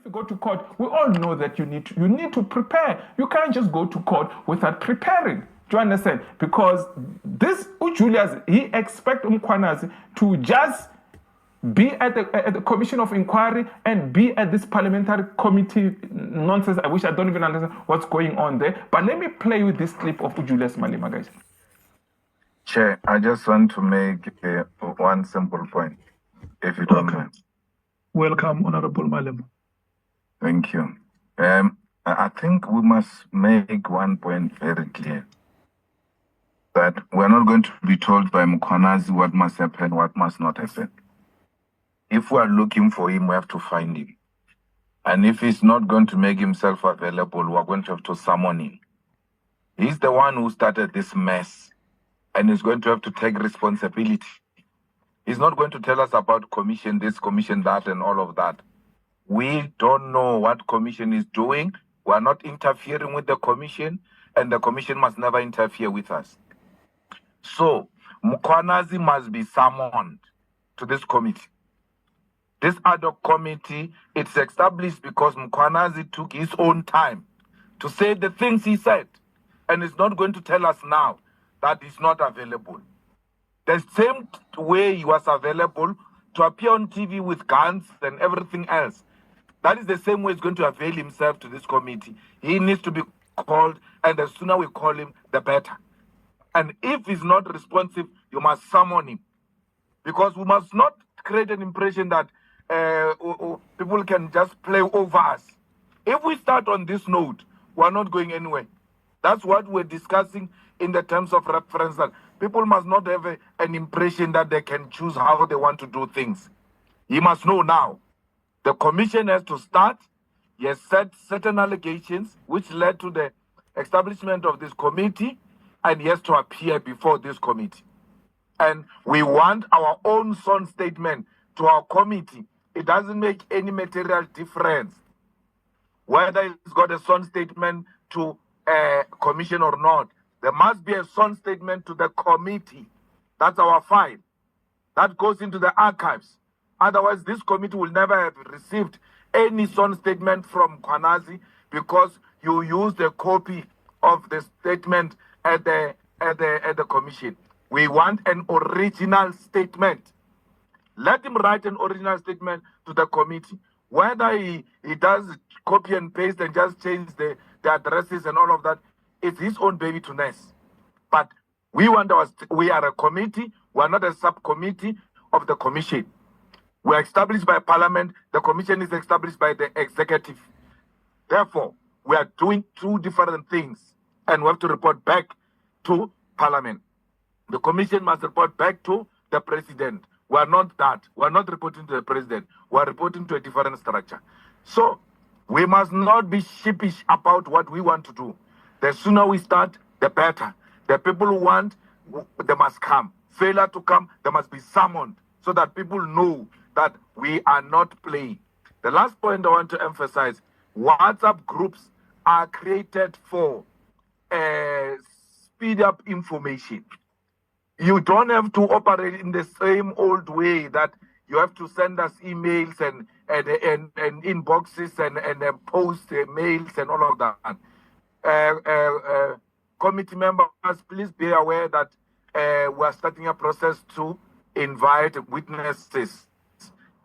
if you go to court, we all know that you need to prepare. You can't just go to court without preparing. Do you understand? Because this Julius, he expects Mkhwanazi to just be at the commission of inquiry and be at this parliamentary committee nonsense. I wish I don't even understand what's going on there. But let me play with this clip of Julius Malema, guys. Chair, I just want to make one simple point, if you don't mind. Welcome, Honorable Malema. Thank you. I think we must make one point very clear. That we're not going to be told by Mkhwanazi what must happen, what must not happen. If we are looking for him, we have to find him. And if he's not going to make himself available, we're going to have to summon him. He's the one who started this mess, and he's going to have to take responsibility. He's not going to tell us about commission this, commission that, and all of that. We don't know what commission is doing. We're not interfering with the commission, and the commission must never interfere with us. So, Mkhwanazi must be summoned to this committee. This ad hoc committee, it's established because Mkhwanazi took his own time to say the things he said, and is not going to tell us now that he's not available. The same way he was available to appear on TV with guns and everything else, that is the same way he's going to avail himself to this committee. He needs to be called, and the sooner we call him, the better. And if he's not responsive, you must summon him. Because we must not create an impression that people can just play over us. If we start on this note, we're not going anywhere. That's what we're discussing in the terms of reference. That people must not have an impression that they can choose how they want to do things. You must know now, the commission has to start. He has set certain allegations which led to the establishment of this committee, and he has to appear before this committee. And we want our own sworn statement to our committee. It doesn't make any material difference whether it's got a sworn statement to a commission or not. There must be a sworn statement to the committee. That's our file. That goes into the archives. Otherwise, this committee will never have received any sworn statement from Mkhwanazi because you used a copy of the statement at the commission. We want an original statement. Let him write an original statement to the committee. Whether he does copy and paste and just change the addresses and all of that, it's his own baby to nurse. But we are a committee. We are not a subcommittee of the commission. We are established by Parliament. The commission is established by the executive. Therefore, we are doing two different things, and we have to report back to Parliament. The commission must report back to the president. We are not that. We are not reporting to the president. We are reporting to a different structure. So we must not be sheepish about what we want to do. The sooner we start, the better. The people who want, they must come. Failure to come, they must be summoned so that people know that we are not playing. The last point I want to emphasize, WhatsApp groups are created for speed up information. You don't have to operate in the same old way that you have to send us emails and inboxes and post mails and all of that. Committee members, please be aware that we are starting a process to invite witnesses.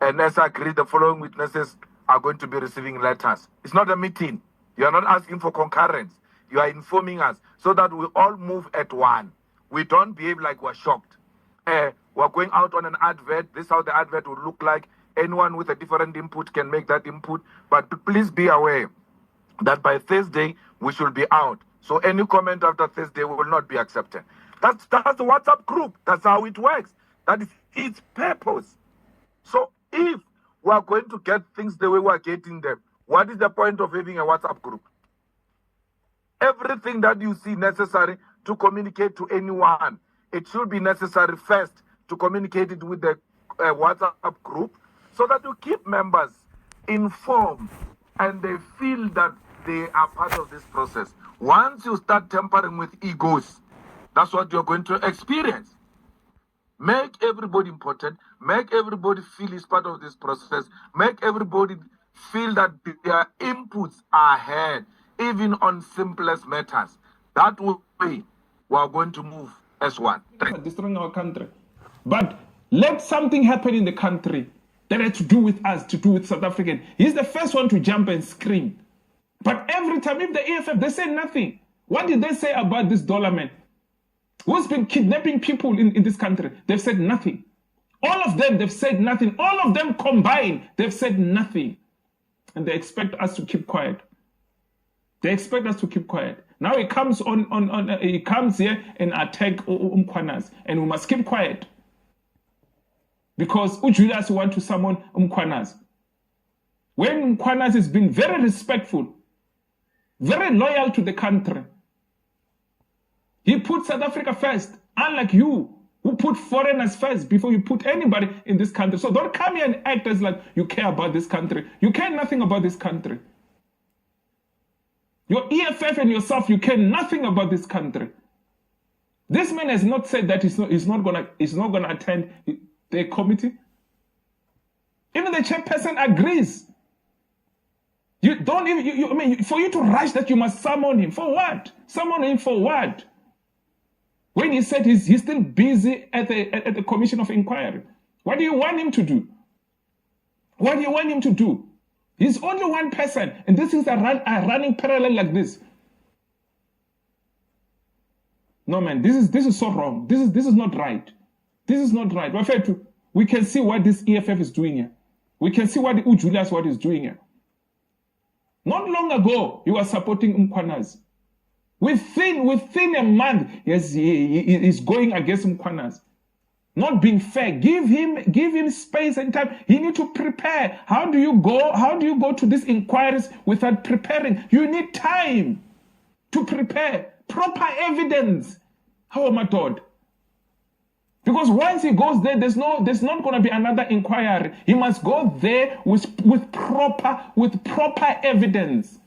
And as agreed, the following witnesses are going to be receiving letters. It's not a meeting. You are not asking for concurrence. You are informing us so that we all move at one. We don't behave like we're shocked. We're going out on an advert. This is how the advert will look like. Anyone with a different input can make that input. But please be aware that by Thursday, we should be out. So any comment after Thursday will not be accepted. That's the WhatsApp group. That's how it works. That is its purpose. So if we are going to get things the way we are getting them, what is the point of having a WhatsApp group? Everything that you see necessary to communicate to anyone, it should be necessary first to communicate it with the WhatsApp group so that you keep members informed and they feel that they are part of this process. Once you start tampering with egos, that's what you're going to experience. Make everybody important. Make everybody feel is part of this process. Make everybody feel that their inputs are heard, even on simplest matters. That way, we are going to move as one. Destroying our country. But let something happen in the country that has to do with us, to do with South African. He's the first one to jump and scream. But every time, if the EFF, they say nothing. What did they say about this dollar man? Who's been kidnapping people in this country? They've said nothing. All of them, they've said nothing. All of them combined, they've said nothing. And they expect us to keep quiet. They expect us to keep quiet. Now he comes he comes here and attack Mkhwanazi, and we must keep quiet. Because Julius want to summon Mkhwanazi. When Mkhwanazi has been very respectful, very loyal to the country, he put South Africa first, unlike you, who put foreigners first before you put anybody in this country. So don't come here and act as like you care about this country. You care nothing about this country. Your EFF and yourself, you care nothing about this country. This man has not said that he's not gonna attend the committee. Even the chairperson agrees. You don't even. I mean, for you to rush that, you must summon him. For what? Summon him for what? When he said he's still busy at the commission of inquiry. What do you want him to do? What do you want him to do? He's only one person, and this is running parallel like this. No man, this is so wrong. This is not right. This is not right. We can see what this EFF is doing here. We can see what Julius what is doing here. Not long ago, you were supporting Mkhwanazi. Within a month, yes, he is going against Mkhwanazi. Not being fair. Give him space and time. He need to prepare. How do you go to these inquiries without preparing? You need time to prepare. Proper evidence. Oh my God. Because once he goes there, there's not going to be another inquiry. He must go there with proper evidence.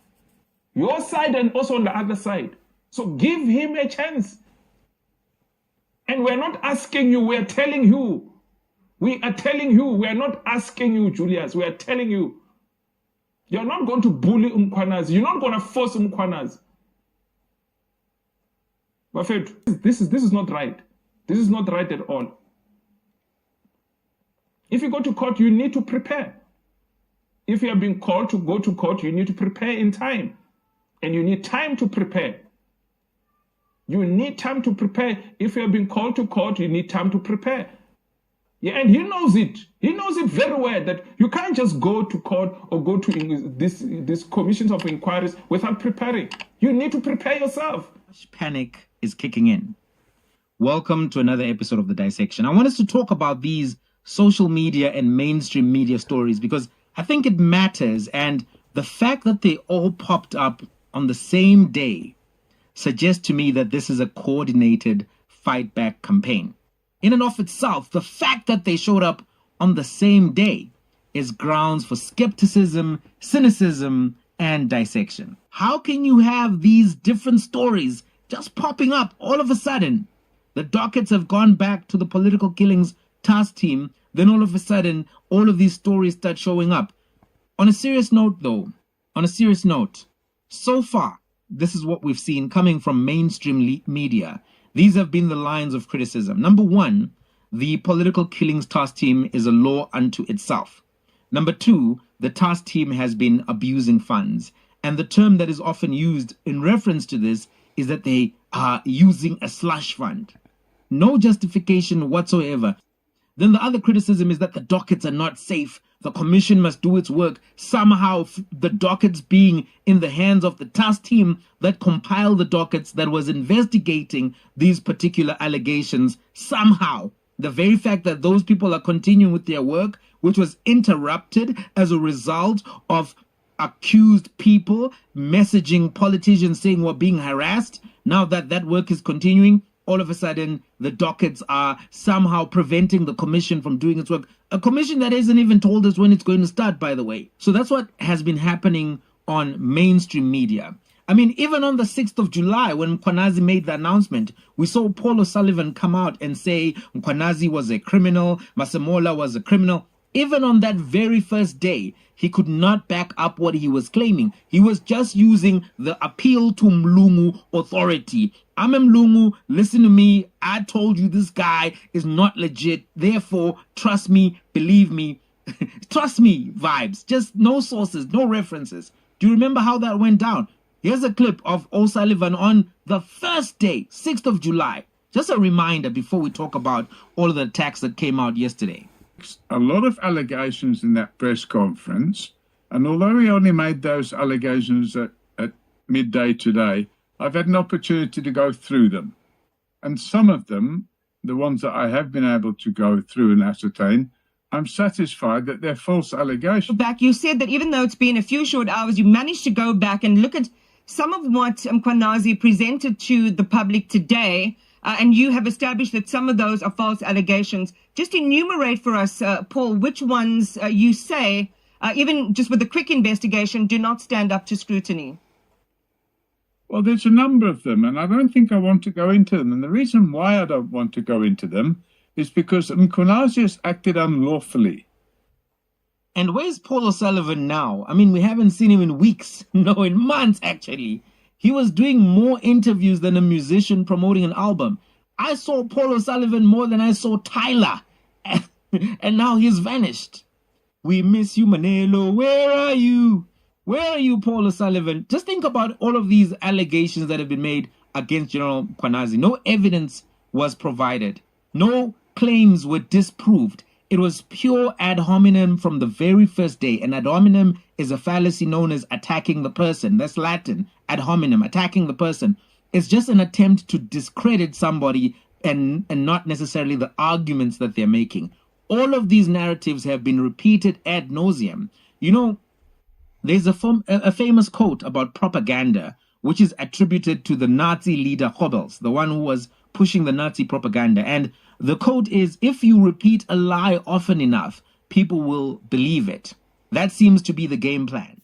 Your side and also on the other side. So give him a chance. And we're not asking you, we're telling you. We are telling you, we are not asking you, Julius. We are telling you. You're not going to bully Mkhwanazi. You're not going to force Mkhwanazi. But this is not right. This is not right at all. If you go to court, you need to prepare. If you have been called to go to court, you need to prepare in time. And you need time to prepare. You need time to prepare. If you have been called to court, you need time to prepare. Yeah, and he knows it. He knows it very well that you can't just go to court or go to this commissions of inquiries without preparing. You need to prepare yourself. Panic is kicking in. Welcome to another episode of The Dissection. I want us to talk about these social media and mainstream media stories because I think it matters, and the fact that they all popped up on the same day suggests to me that this is a coordinated fight back campaign. In and of itself, the fact that they showed up on the same day is grounds for skepticism, cynicism, and dissection. How can you have these different stories just popping up all of a sudden? The dockets have gone back to the political killings task team, then all of a sudden, all of these stories start showing up. On a serious note, though, so far, this is what we've seen coming from mainstream media. These have been the lines of criticism. Number one, the political killings task team is a law unto itself. Number two, the task team has been abusing funds. And the term that is often used in reference to this is that they are using a slush fund. No justification whatsoever. Then the other criticism is that the dockets are not safe. The commission must do its work. Somehow the dockets being in the hands of the task team that compiled the dockets that was investigating these particular allegations, somehow the very fact that those people are continuing with their work, which was interrupted as a result of accused people messaging politicians saying we're being harassed, now that work is continuing, all of a sudden the dockets are somehow preventing the commission from doing its work. A commission that hasn't even told us when it's going to start, by the way. So that's what has been happening on mainstream media. I mean, even on the 6th of July, when Mkhwanazi made the announcement, we saw Paul O'Sullivan come out and say Mkhwanazi was a criminal, Masemola was a criminal. Even on that very first day, he could not back up what he was claiming. He was just using the appeal to Mlungu authority. I'm a Mlungu, listen to me, I told you this guy is not legit, therefore, trust me, believe me, trust me vibes. Just no sources, no references. Do you remember how that went down? Here's a clip of O'Sullivan on the first day, 6th of July. Just a reminder before we talk about all of the attacks that came out yesterday. A lot of allegations in that press conference, and although he only made those allegations at midday today, I've had an opportunity to go through them. And some of them, the ones that I have been able to go through and ascertain, I'm satisfied that they're false allegations. Back, you said that even though it's been a few short hours, you managed to go back and look at some of what Mkhwanazi presented to the public today, and you have established that some of those are false allegations. Just enumerate for us, Paul, which ones you say, even just with a quick investigation, do not stand up to scrutiny. Well, there's a number of them, and I don't think I want to go into them. And the reason why I don't want to go into them is because Mkhwanazi has acted unlawfully. And where's Paul O'Sullivan now? I mean, we haven't seen him in weeks, no, in months, actually. He was doing more interviews than a musician promoting an album. I saw Paul O'Sullivan more than I saw Tyler. And now he's vanished. We miss you, Manelo. Where are you? Where are you, Paul O'Sullivan? Just think about all of these allegations that have been made against General Mkhwanazi. No evidence was provided. No claims were disproved. It was pure ad hominem from the very first day. And ad hominem is a fallacy known as attacking the person. That's Latin. Ad hominem, attacking the person. It's just an attempt to discredit somebody and not necessarily the arguments that they're making. All of these narratives have been repeated ad nauseum. You know, there's a famous quote about propaganda, which is attributed to the Nazi leader Goebbels, the one who was pushing the Nazi propaganda. And the quote is, if you repeat a lie often enough, people will believe it. That seems to be the game plan.